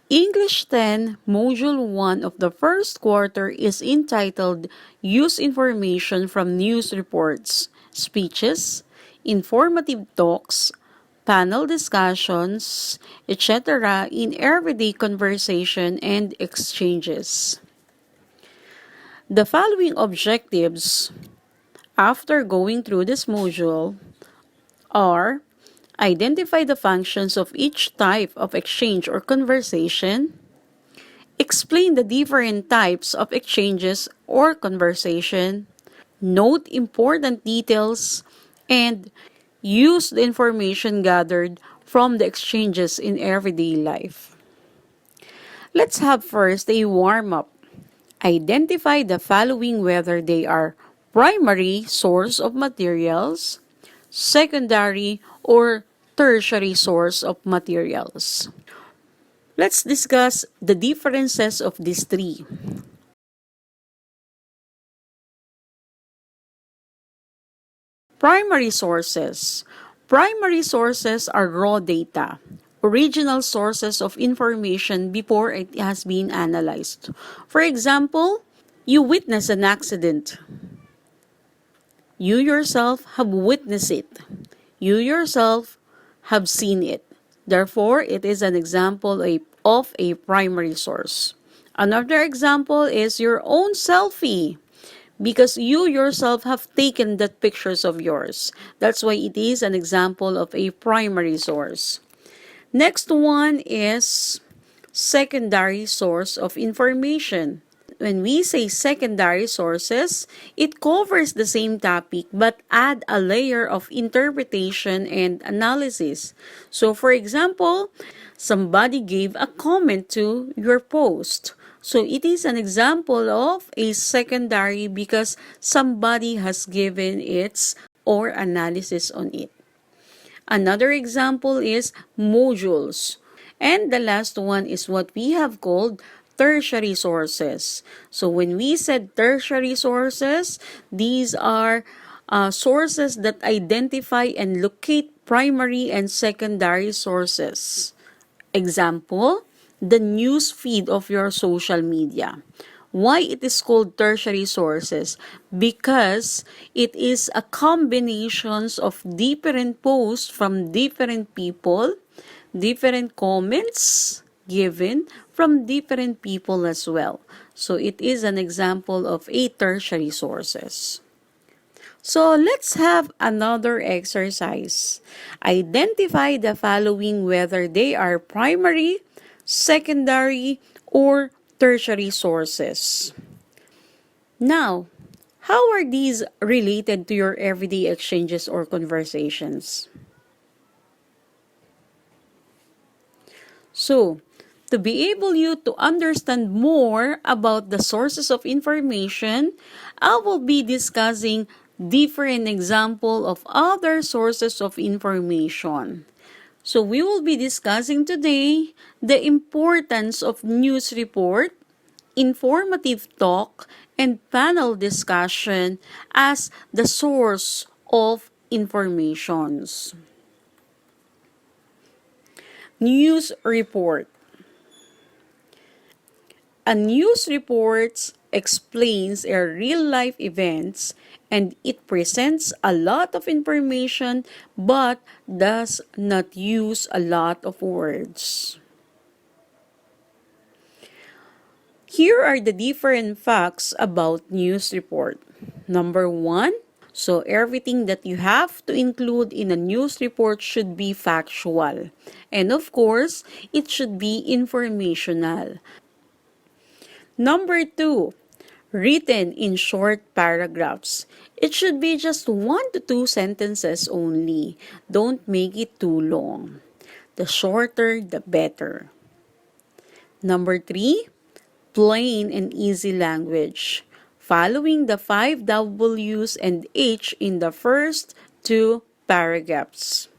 English 10, Module 1 of the first quarter is entitled Use Information from News Reports, Speeches, Informative Talks, Panel Discussions, etc. in everyday conversation and exchanges. The following objectives, after going through this module, are identify the functions of each type of exchange or conversation, explain the different types of exchanges or conversation, note important details, and use the information gathered from the exchanges in everyday life. Let's have first a warm-up. Identify the following whether they are primary source of materials, secondary, or tertiary source of materials. Let's discuss the differences of these three. Primary sources. Primary sources are raw data, original sources of information before it has been analyzed. For example, you witness an accident. You yourself have witnessed it. You yourself have seen it. Therefore, it is an example of a primary source. Another example is your own selfie, because you yourself have taken that pictures of yours. That's why it is an example of a primary source. Next one is secondary source of information. When we say secondary sources, it covers the same topic but add a layer of interpretation and analysis. So for example, somebody gave a comment to your post. So it is an example of a secondary because somebody has given its or analysis on it. Another example is modules. And the last one is what we have called tertiary sources. So when we said tertiary sources, these are sources that identify and locate primary and secondary sources. Example, the news feed of your social media. Why it is called tertiary sources? Because it is a combinations of different posts from different people, different comments given from different people as well. So it is an example of a tertiary sources. So let's have another exercise. Identify the following whether they are primary, secondary, or tertiary sources. Now, how are these related to your everyday exchanges or conversations? So, to be able you to understand more about the sources of information, I will be discussing different example of other sources of information. So we will be discussing today the importance of news report, informative talk, and panel discussion as the source of informations. News report. A news report explains a real-life events and it presents a lot of information but does not use a lot of words. Here are the different facts about news report. Number 1, so everything that you have to include in a news report should be factual. And of course, it should be informational. Number 2, written in short paragraphs. It should be just 1 to 2 sentences only. Don't make it too long. The shorter, the better. Number 3, plain and easy language, following the 5 W's and H in the first 2 paragraphs.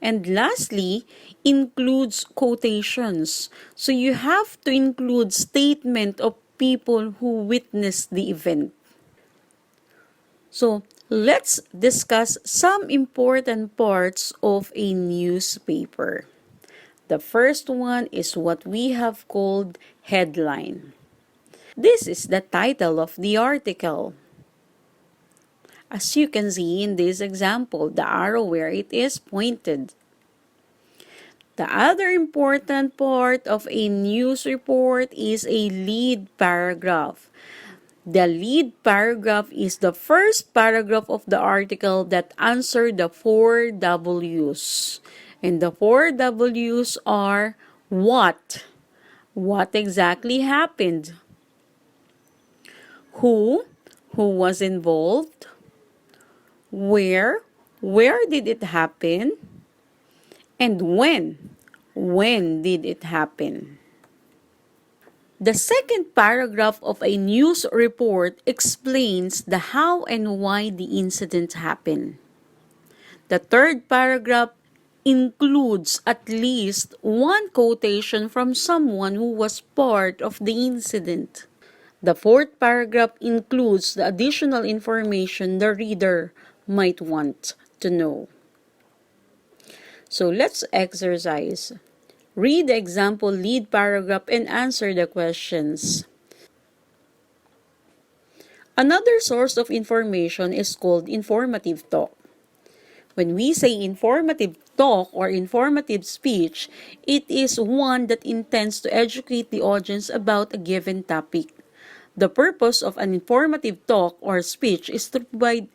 And lastly, includes quotations. So you have to include statement of people who witnessed the event. So let's discuss some important parts of a newspaper. The first one is what we have called headline. This is the title of the article. As you can see in this example, the arrow where it is pointed. The other important part of a news report is a lead paragraph. The lead paragraph is the first paragraph of the article that answer the 4 W's. And the 4 W's are what? What exactly happened? Who? Who was involved? Where? Where did it happen? And when? When did it happen? The second paragraph of a news report explains the how and why the incident happened. The third paragraph includes at least one quotation from someone who was part of the incident. The fourth paragraph includes the additional information the reader might want to know. So let's exercise. Read the example lead paragraph and answer the questions. Another source of information is called informative talk. When we say informative talk or informative speech, it is one that intends to educate the audience about a given topic. The purpose of an informative talk or speech is to provide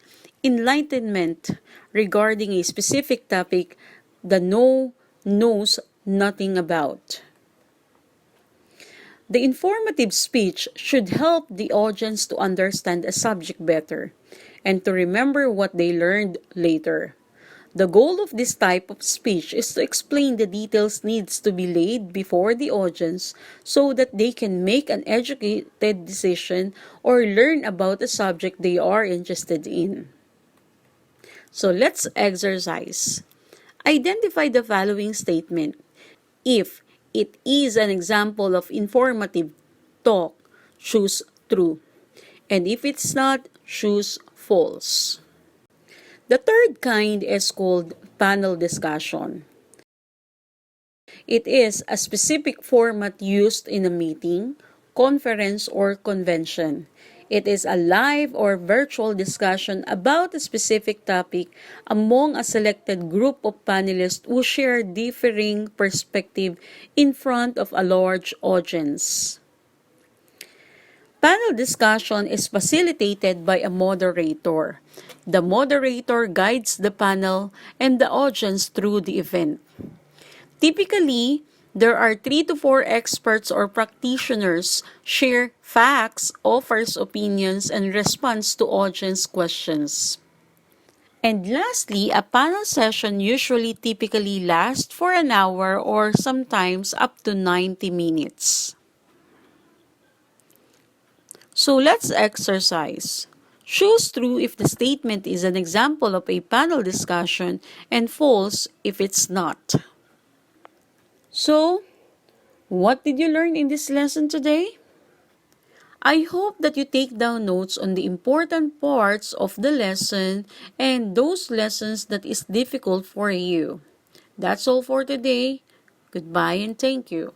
enlightenment regarding a specific topic the knows nothing about. The informative speech should help the audience to understand a subject better and to remember what they learned later. The goal of this type of speech is to explain the details needs to be laid before the audience so that they can make an educated decision or learn about a subject they are interested in. So let's exercise. Identify the following statement. If it is an example of informative talk, choose true. And if it's not, choose false. The third kind is called panel discussion. It is a specific format used in a meeting, conference, or convention. It is a live or virtual discussion about a specific topic among a selected group of panelists who share differing perspectives in front of a large audience. Panel discussion is facilitated by a moderator. The moderator guides the panel and the audience through the event. Typically, there are 3 to 4 experts or practitioners share facts, offers opinions, and responds to audience questions. And lastly, a panel session usually typically lasts for an hour or sometimes up to 90 minutes. So let's exercise. Choose true if the statement is an example of a panel discussion and false if it's not. So, what did you learn in this lesson today? I hope that you take down notes on the important parts of the lesson and those lessons that is difficult for you. That's all for today. Goodbye and thank you.